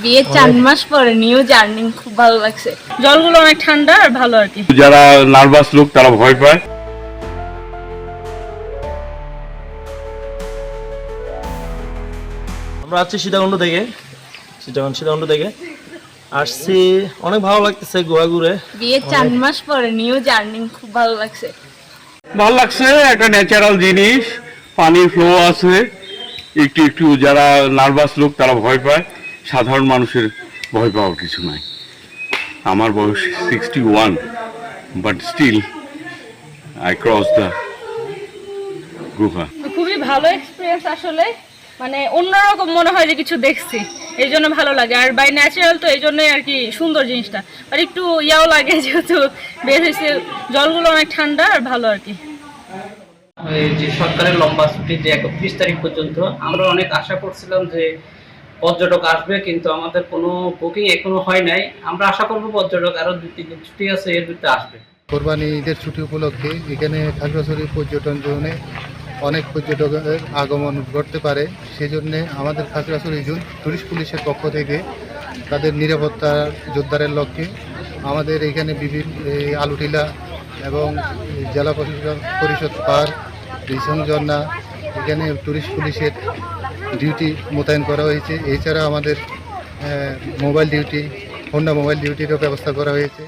বিয়ের 4 মাস পরে new journey খুব ভালো লাগছে। জলগুলো অনেক ঠান্ডা আর ভালো আর কি। যারা নার্ভাস লোক তারা ভয় পায়। আমরা আছি সীতাকুণ্ড থেকে, সীতাকুণ্ড থেকে আসছি। অনেক ভালো লাগতেছে গোয়া ঘুরে। বিয়ের 4 মাস পরে নিউ জার্নি খুব ভালো লাগছে। ভালো লাগছে, একটা ন্যাচারাল জিনিস, পানির ফ্লো আছে। একটু একটু যারা নার্ভাস লোক তারা ভয় পায়, সাধারণ মানুষের ভয় পাওয়ার কিছু নাই। আমার বয়স 61, but still I cross the গুহা। খুবই ভালো এক্সপিরিয়েন্স আসলে, মানে অন্যরকম মনে হয় যে কিছু দেখছি, এই জন্য ভালো লাগে। আর বাই ন্যাচারাল তো এই জন্যই আর কি সুন্দর জিনিসটা। আর একটু ইয়াও লাগে যেহেতু বের হয়েছে, জলগুলো অনেক ঠান্ডা আর ভালো আর কি। এই যে সরকারের লম্বা ছুটি যে 31 তারিখ পর্যন্ত, আমরা অনেক আশা করছিলাম যে পর্যটক আসবে, কিন্তু আমাদের কোনো বুকিং এখনো হয় নাই। আমরা আশা করবো পর্যটক আরো 2-3 দিন ছুটি আছে, এর ভিতরে আসবে। কোরবানি ঈদের ছুটি উপলক্ষে এখানে খাগড়াছড়ি পর্যটন জোনে অনেক পর্যটকের আগমন ঘটতে পারে। সেজন্যে আমাদের খাগড়াছড়ি টুরিস্ট পুলিশের পক্ষ থেকে তাদের নিরাপত্তা জোরদারের লক্ষ্যে আমাদের এখানে বিভিন্ন আলুটিলা এবং জেলা পরিষদ পার্ক, রিসং ঝর্ণা, এখানে টুরিস্ট পুলিশের ডিউটি মোতায়েন করা হয়েছে। এছাড়া আমাদের মোবাইল ডিউটি, হোন্ডা মোবাইল ডিউটিরও ব্যবস্থা করা হয়েছে।